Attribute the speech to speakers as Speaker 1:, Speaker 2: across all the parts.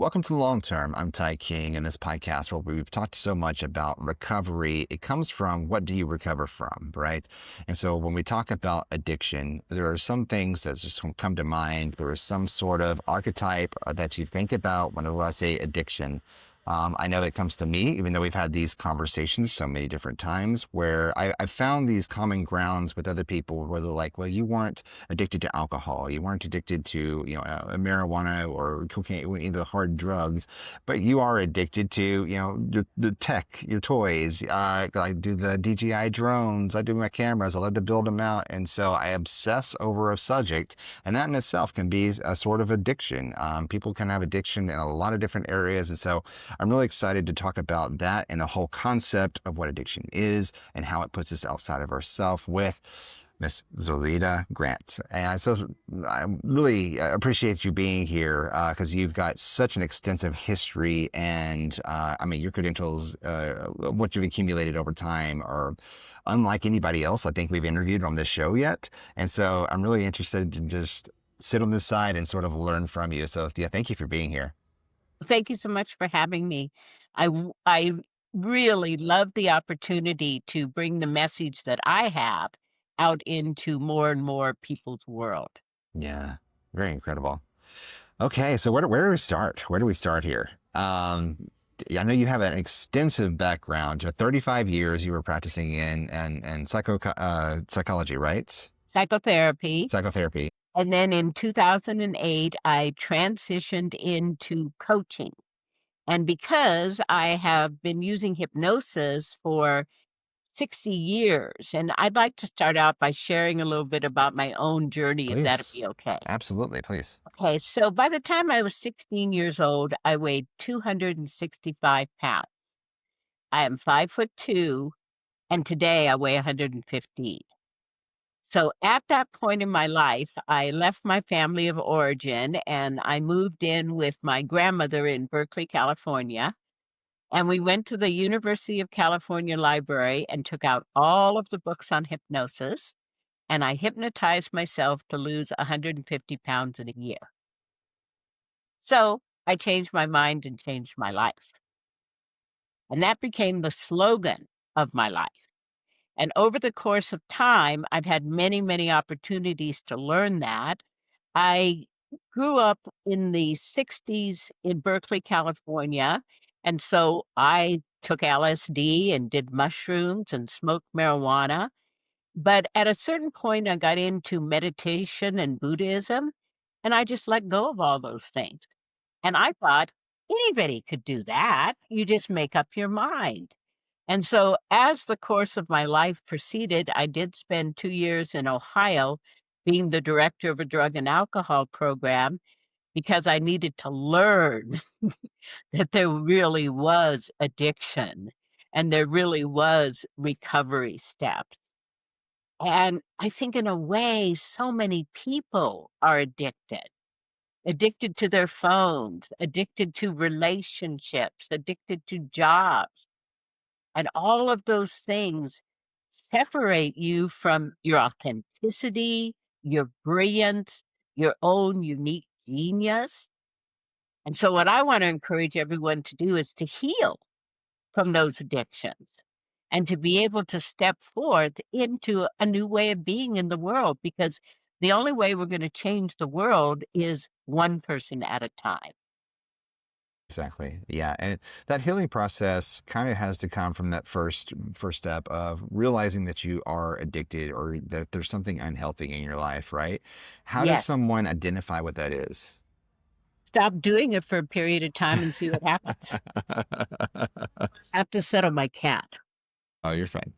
Speaker 1: Welcome to the Long Term. I'm Ty King. In this podcast, where we've talked so much about recovery, it comes from what do you recover from, right? And so when we talk about addiction, there are some things that just come to mind. There is some sort of archetype that you think about whenever I say addiction. I know it comes to me, even though we've had these conversations so many different times, where I found these common grounds with other people where they're like, well, you weren't addicted to alcohol. You weren't addicted to, marijuana or cocaine, or either hard drugs, but you are addicted to, the tech, your toys. I do the DJI drones. I do my cameras. I love to build them out. And so I obsess over a subject, and that in itself can be a sort of addiction. People can have addiction in a lot of different areas. And so I'm really excited to talk about that and the whole concept of what addiction is and how it puts us outside of ourselves with Miss Zoilita Grant. And so I really appreciate you being here because you've got such an extensive history and your credentials, what you've accumulated over time are unlike anybody else I think we've interviewed on this show yet. And so I'm really interested to just sit on this side and sort of learn from you. So yeah, thank you for being here.
Speaker 2: Thank you so much for having me. I really love the opportunity to bring the message that I have out into more and more people's world.
Speaker 1: Yeah, very incredible. Okay, so where do we start? Where do we start here? I know you have an extensive background. 35 years you were practicing in psychology, right?
Speaker 2: Psychotherapy.
Speaker 1: Psychotherapy.
Speaker 2: And then in 2008, I transitioned into coaching. And because I have been using hypnosis for 60 years, and I'd like to start out by sharing a little bit about my own journey, if that'd
Speaker 1: Please.
Speaker 2: be okay.
Speaker 1: Absolutely, please.
Speaker 2: Okay, so by the time I was 16 years old, I weighed 265 pounds. I am 5'2", and today I weigh 115. So at that point in my life, I left my family of origin and I moved in with my grandmother in Berkeley, California. And we went to the University of California library and took out all of the books on hypnosis. And I hypnotized myself to lose 150 pounds in a year. So I changed my mind and changed my life. And that became the slogan of my life. And over the course of time, I've had many, many opportunities to learn that. I grew up in the 60s in Berkeley, California. And so I took LSD and did mushrooms and smoked marijuana. But at a certain point, I got into meditation and Buddhism, and I just let go of all those things. And I thought anybody could do that. You just make up your mind. And so, as the course of my life proceeded, I did spend 2 years in Ohio being the director of a drug and alcohol program because I needed to learn that there really was addiction and there really was recovery steps. And I think, in a way, so many people are addicted to their phones, addicted to relationships, addicted to jobs. And all of those things separate you from your authenticity, your brilliance, your own unique genius. And so, what I want to encourage everyone to do is to heal from those addictions and to be able to step forth into a new way of being in the world because the only way we're going to change the world is one person at a time.
Speaker 1: Exactly. Yeah. And that healing process kind of has to come from that first step of realizing that you are addicted or that there's something unhealthy in your life, right? How does
Speaker 2: Yes.
Speaker 1: someone identify what that is?
Speaker 2: Stop doing it for a period of time and see what happens. I have to settle my cat.
Speaker 1: Oh, you're fine.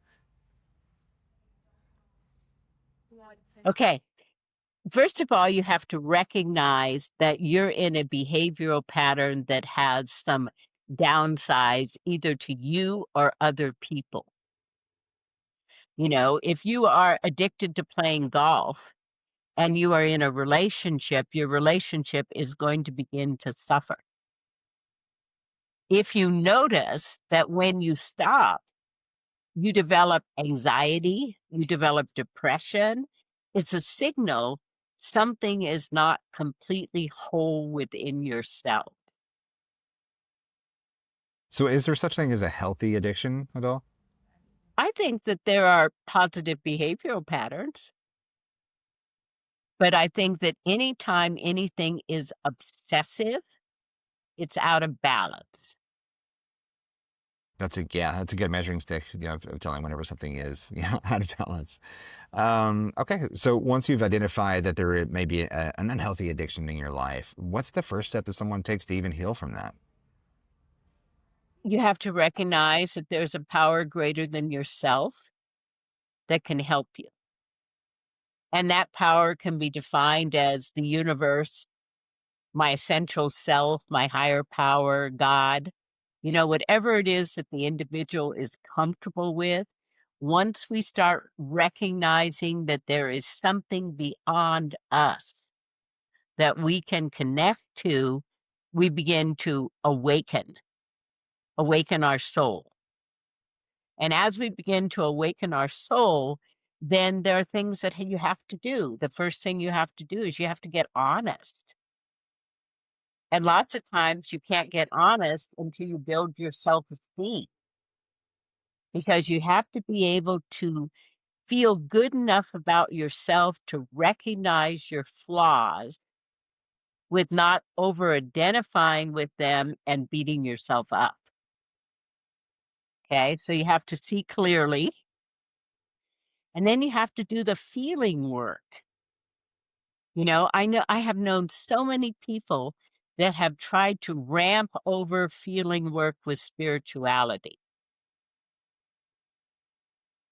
Speaker 2: Okay. First of all, you have to recognize that you're in a behavioral pattern that has some downsides either to you or other people. If you are addicted to playing golf and you are in a relationship, your relationship is going to begin to suffer. If you notice that when you stop, you develop anxiety, you develop depression, it's a signal something is not completely whole within yourself.
Speaker 1: So is there such thing as a healthy addiction at all?
Speaker 2: I think that there are positive behavioral patterns, but I think that anytime anything is obsessive, it's out of balance.
Speaker 1: That's a good measuring stick, of telling whenever something is, out of balance. Okay, so once you've identified that may be an unhealthy addiction in your life, what's the first step that someone takes to even heal from that?
Speaker 2: You have to recognize that there's a power greater than yourself that can help you. And that power can be defined as the universe, my essential self, my higher power, God, whatever it is that the individual is comfortable with. Once we start recognizing that there is something beyond us that we can connect to, we begin to awaken our soul. And as we begin to awaken our soul, then there are things that you have to do. The first thing you have to do is you have to get honest. And lots of times you can't get honest until you build your self-esteem, because you have to be able to feel good enough about yourself to recognize your flaws with not over identifying with them and beating yourself up. Okay. So you have to see clearly, and then you have to do the feeling work. I have known so many people that have tried to ramp over feeling work with spirituality,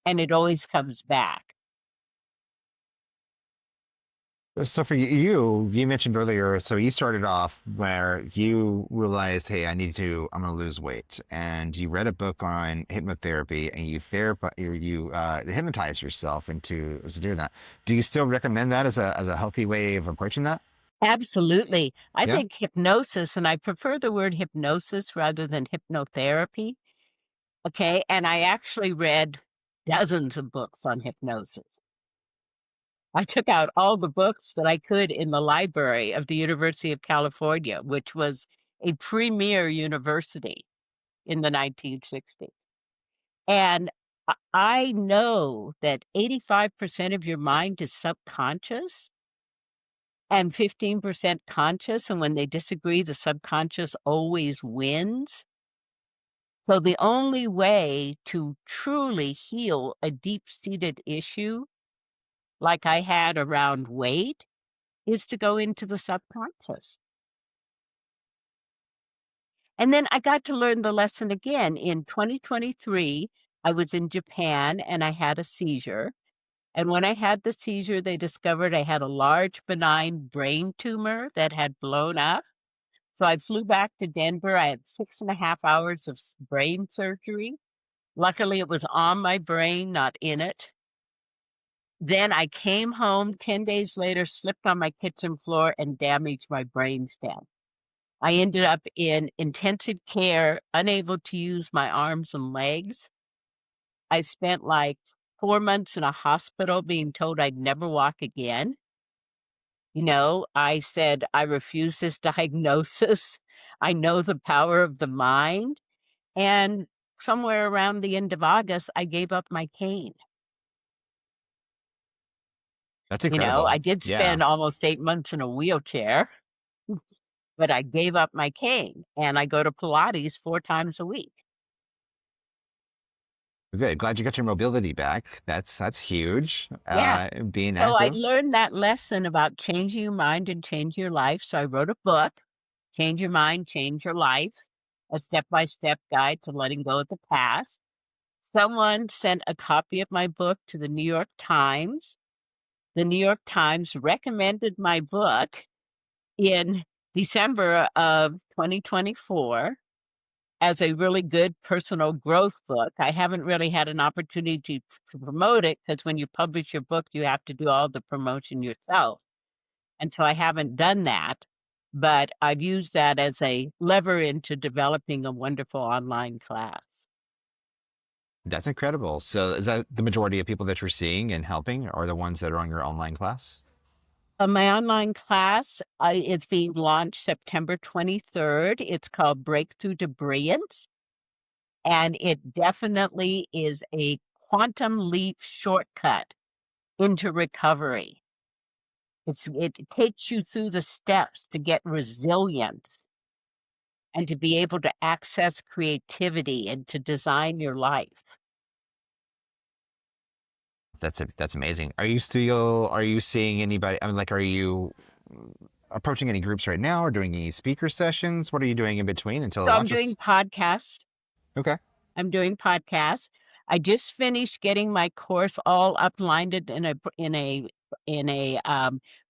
Speaker 2: and it always comes back.
Speaker 1: So for you mentioned earlier, so you started off where you realized, hey, I'm going to lose weight. And you read a book on hypnotherapy and you hypnotized yourself into doing that. Do you still recommend that as a healthy way of approaching that?
Speaker 2: Absolutely. I
Speaker 1: Yeah.
Speaker 2: think hypnosis, and I prefer the word hypnosis rather than hypnotherapy. Okay. And I actually read dozens of books on hypnosis. I took out all the books that I could in the library of the University of California, which was a premier university in the 1960s. And I know that 85% of your mind is subconscious and 15% conscious. And when they disagree, the subconscious always wins. So the only way to truly heal a deep seated issue like I had around weight is to go into the subconscious. And then I got to learn the lesson again. In 2023, I was in Japan and I had a seizure. And when I had the seizure, they discovered I had a large benign brain tumor that had blown up. So I flew back to Denver. I had 6.5 hours of brain surgery. Luckily, it was on my brain, not in it. Then I came home 10 days later, slipped on my kitchen floor, and damaged my brainstem. I ended up in intensive care, unable to use my arms and legs. I spent like 4 months in a hospital being told I'd never walk again. I said, I refuse this diagnosis. I know the power of the mind. And somewhere around the end of August, I gave up my cane.
Speaker 1: That's
Speaker 2: I
Speaker 1: incredible.
Speaker 2: did
Speaker 1: Yeah.
Speaker 2: spend almost 8 months in a wheelchair, but I gave up my cane and I go to Pilates 4 times a week.
Speaker 1: Good. Glad you got your mobility back. That's huge.
Speaker 2: Yeah.
Speaker 1: Being
Speaker 2: So I
Speaker 1: active.
Speaker 2: learned that lesson about changing your mind and change your life. So I wrote a book, Change Your Mind, Change Your Life, a step-by-step guide to letting go of the past. Someone sent a copy of my book to the New York Times. The New York Times recommended my book in December of 2024 as a really good personal growth book. I haven't really had an opportunity to promote it because when you publish your book, you have to do all the promotion yourself. And so I haven't done that, but I've used that as a lever into developing a wonderful online class.
Speaker 1: That's incredible. So is that the majority of people that you're seeing and helping are the ones that are on your online class?
Speaker 2: My online class is being launched September 23rd. It's called Breakthrough to Brilliance. and it definitely is a quantum leap shortcut into recovery. It takes you through the steps to get resilience and to be able to access creativity and to design your life.
Speaker 1: That's amazing. Are you seeing anybody? I mean, like, are you approaching any groups right now or doing any speaker sessions? What are you doing in between until it
Speaker 2: So
Speaker 1: launches?
Speaker 2: I'm doing podcasts. I just finished getting my course all uploaded in a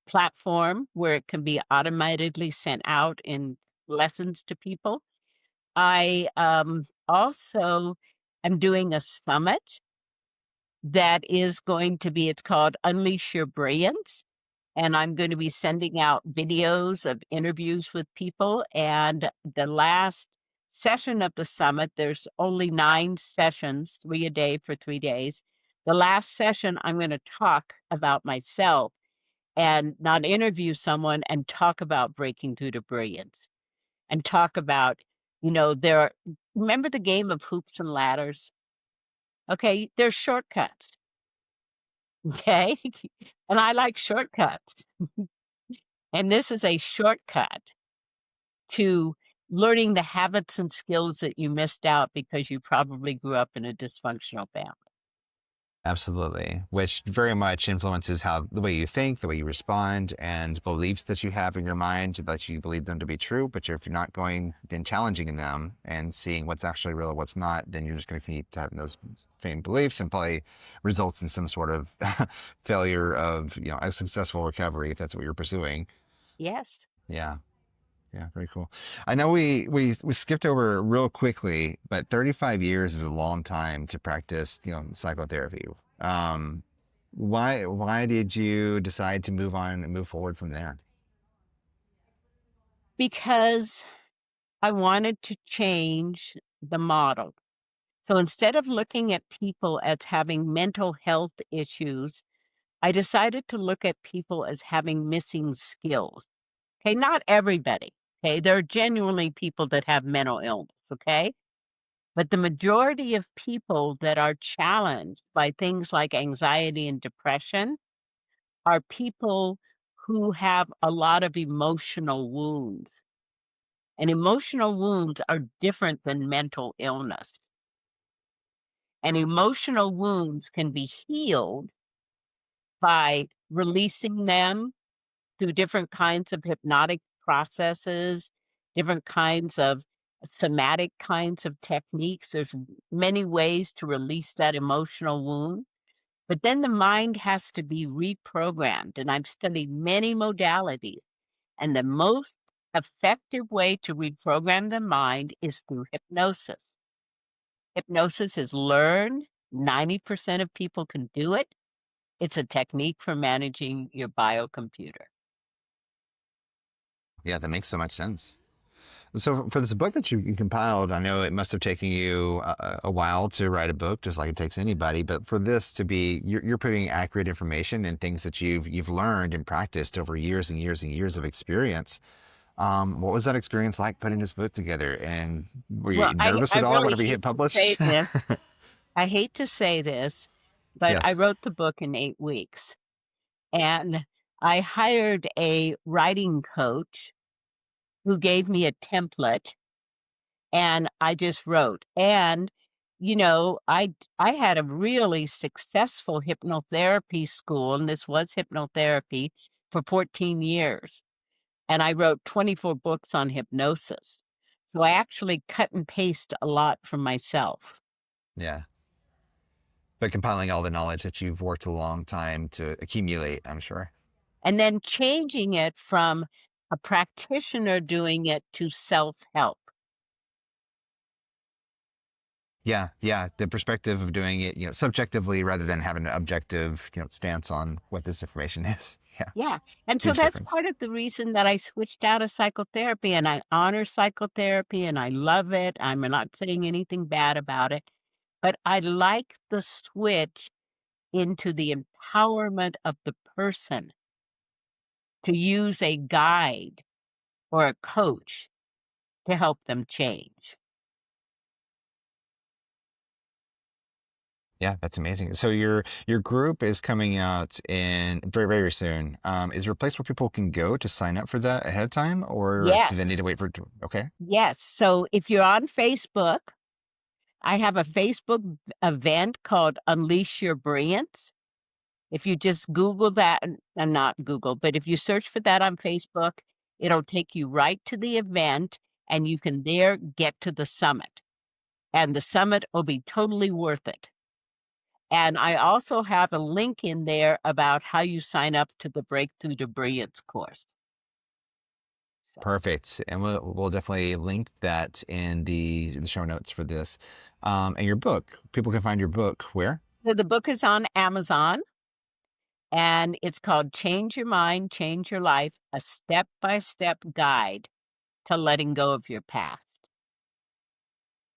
Speaker 2: platform where it can be automatically sent out in lessons to people. I also am doing a summit that is going to be, it's called Unleash Your Brilliance. And I'm going to be sending out videos of interviews with people. And the last session of the summit, there's only 9 sessions, 3 a day for 3 days. The last session, I'm going to talk about myself and not interview someone and talk about breaking through to brilliance and talk about, remember the game of hoops and ladders? Okay, there's shortcuts. Okay. And I like shortcuts. And this is a shortcut to learning the habits and skills that you missed out because you probably grew up in a dysfunctional family.
Speaker 1: Absolutely, which very much influences how the way you think, the way you respond, and beliefs that you have in your mind that you believe them to be true. But if you're not going then challenging them and seeing what's actually real and what's not, then you're just going to keep having those same beliefs and probably results in some sort of failure of a successful recovery if that's what you're pursuing.
Speaker 2: Yes.
Speaker 1: Yeah. Yeah, very cool. I know we skipped over real quickly, but 35 years is a long time to practice, psychotherapy. Um, why did you decide to move on and move forward from there?
Speaker 2: Because I wanted to change the model. So instead of looking at people as having mental health issues, I decided to look at people as having missing skills. Okay, not everybody. Okay, there are genuinely people that have mental illness. Okay, but the majority of people that are challenged by things like anxiety and depression are people who have a lot of emotional wounds. And emotional wounds are different than mental illness. And emotional wounds can be healed by releasing them through different kinds of hypnotic processes, different kinds of somatic kinds of techniques. There's many ways to release that emotional wound. But then the mind has to be reprogrammed. And I've studied many modalities. And the most effective way to reprogram the mind is through hypnosis. Hypnosis is learned. 90% of people can do it. It's a technique for managing your biocomputer.
Speaker 1: Yeah, that makes so much sense. So for this book that you compiled, I know it must have taken you a while to write a book, just like it takes anybody. But for this to be, you're putting accurate information and things that you've learned and practiced over years and years and years of experience. What was that experience like putting this book together? And were
Speaker 2: Well,
Speaker 1: you
Speaker 2: I
Speaker 1: nervous at all
Speaker 2: really
Speaker 1: whenever you
Speaker 2: hate
Speaker 1: hit
Speaker 2: to say
Speaker 1: publish?
Speaker 2: this. I hate to say this, but I
Speaker 1: Yes.
Speaker 2: wrote the book in 8 weeks, and I hired a writing coach who gave me a template, and I just wrote. And, I had a really successful hypnotherapy school, and this was hypnotherapy, for 14 years. And I wrote 24 books on hypnosis. So I actually cut and paste a lot from myself.
Speaker 1: Yeah. But compiling all the knowledge that you've worked a long time to accumulate, I'm sure.
Speaker 2: And then changing it from a practitioner doing it to self-help.
Speaker 1: Yeah, yeah. The perspective of doing it, subjectively rather than having an objective, stance on what this information is. Yeah,
Speaker 2: Yeah, and so
Speaker 1: huge
Speaker 2: that's
Speaker 1: difference.
Speaker 2: part of the reason that I switched out of psychotherapy, and I honor psychotherapy, and I love it. I'm not saying anything bad about it, but I like the switch into the empowerment of the person to use a guide or a coach to help them change.
Speaker 1: Yeah, that's amazing. So your group is coming out in very, very soon. Is there a place where people can go to sign up for that ahead of time, or do
Speaker 2: Yes,
Speaker 1: they need to wait for it to, okay?
Speaker 2: yes. So if you're on Facebook, I have a Facebook event called Unleash Your Brilliance. If you just Google that, not Google, but if you search for that on Facebook, it'll take you right to the event and you can there get to the summit. And the summit will be totally worth it. And I also have a link in there about how you sign up to the Breakthrough to Brilliance course. So,
Speaker 1: Perfect. And we'll definitely link that in the show notes for this. And your book, people can find your book where?
Speaker 2: so the book is on Amazon and it's called Change Your Mind, Change Your Life, a step-by-step guide to letting go of your past.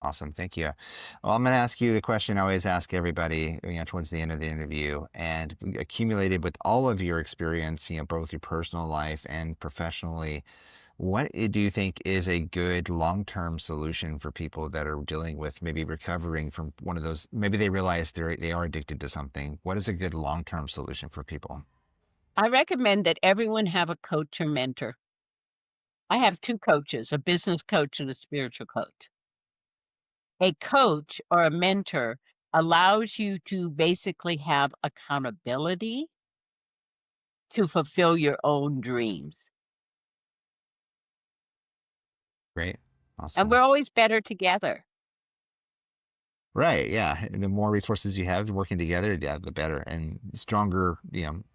Speaker 1: Awesome. Thank you. Well, I'm going to ask you the question I always ask everybody, towards the end of the interview, and accumulated with all of your experience, both your personal life and professionally, what do you think is a good long-term solution for people that are dealing with maybe recovering from one of those? Maybe they realize they are addicted to something. What is a good long-term solution for people?
Speaker 2: I recommend that everyone have a coach or mentor. I have 2 coaches, a business coach and a spiritual coach. A coach or a mentor allows you to basically have accountability to fulfill your own dreams,
Speaker 1: Great.
Speaker 2: and we're
Speaker 1: Awesome.
Speaker 2: always better together.
Speaker 1: Right. Yeah. And the more resources you have working together, yeah, the better and stronger,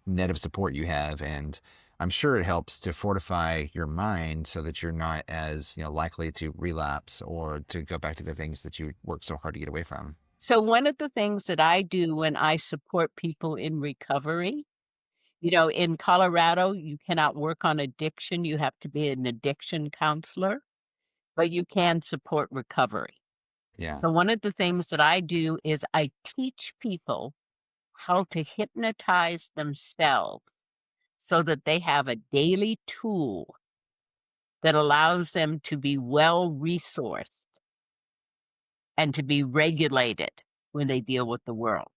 Speaker 1: net of support you have. And I'm sure it helps to fortify your mind so that you're not as, likely to relapse or to go back to the things that you worked so hard to get away from.
Speaker 2: So one of the things that I do when I support people in recovery, in Colorado, you cannot work on addiction, you have to be an addiction counselor, but you can support recovery.
Speaker 1: Yeah.
Speaker 2: So one of the things that I do is I teach people how to hypnotize themselves so that they have a daily tool that allows them to be well resourced and to be regulated when they deal with the world.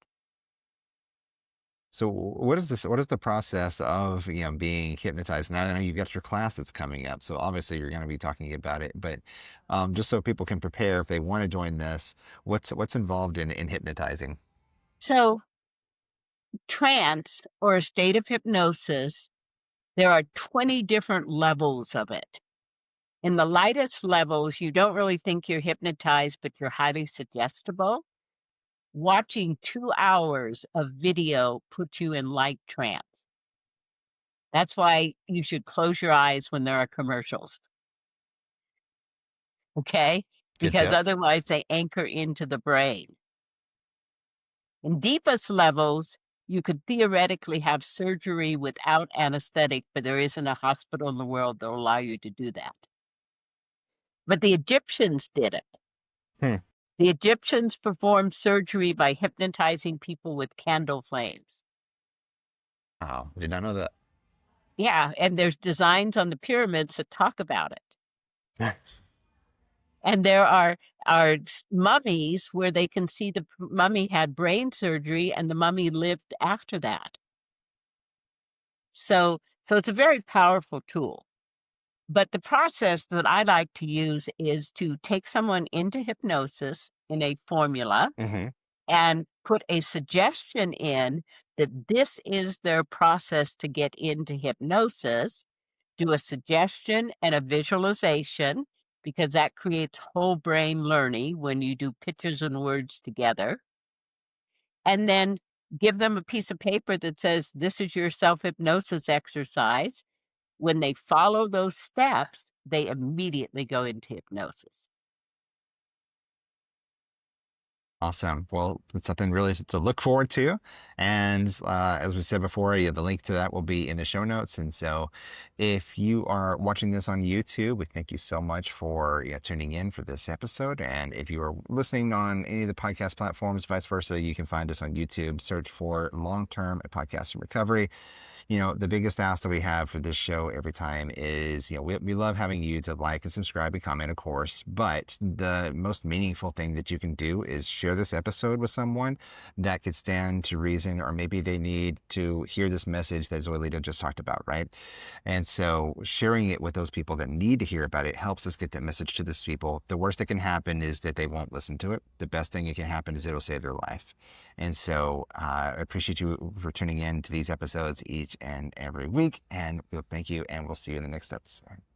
Speaker 1: So what is this? What is the process of, being hypnotized? Now I know you've got your class that's coming up, so obviously you're going to be talking about it. But just so people can prepare if they want to join this, what's involved in hypnotizing?
Speaker 2: So, trance or a state of hypnosis, there are 20 different levels of it. In the lightest levels, you don't really think you're hypnotized, but you're highly suggestible. Watching 2 hours of video puts you in light trance. That's why you should close your eyes when there are commercials, okay?
Speaker 1: Good
Speaker 2: Because
Speaker 1: tip.
Speaker 2: otherwise they anchor into the brain. In deepest levels, you could theoretically have surgery without anesthetic, but there isn't a hospital in the world that'll allow you to do that. But the Egyptians did it.
Speaker 1: Hmm.
Speaker 2: The Egyptians performed surgery by hypnotizing people with candle flames.
Speaker 1: Oh, did not know that.
Speaker 2: Yeah, and there's designs on the pyramids that talk about it. And there are mummies where they can see the mummy had brain surgery and the mummy lived after that. So it's a very powerful tool. But the process that I like to use is to take someone into hypnosis in a formula
Speaker 1: Hmm.
Speaker 2: and put a suggestion in that this is their process to get into hypnosis, do a suggestion and a visualization because that creates whole brain learning when you do pictures and words together. And then give them a piece of paper that says, this is your self hypnosis exercise. When they follow those steps, they immediately go into hypnosis.
Speaker 1: Awesome. Well, it's something really to look forward to. And as we said before, yeah, the link to that will be in the show notes. And so if you are watching this on YouTube, we thank you so much for tuning in for this episode. And if you are listening on any of the podcast platforms, vice versa, you can find us on YouTube. Search for Long Term Podcast and Recovery. The biggest ask that we have for this show every time is, we love having you to like and subscribe and comment, of course, but the most meaningful thing that you can do is share this episode with someone that could stand to reason, or maybe they need to hear this message that Zoilita just talked about, right? And so sharing it with those people that need to hear about it helps us get that message to those people. The worst that can happen is that they won't listen to it. The best thing that can happen is it'll save their life. And so I appreciate you for tuning in to these episodes each and every week. And we'll thank you, and we'll see you in the next episode.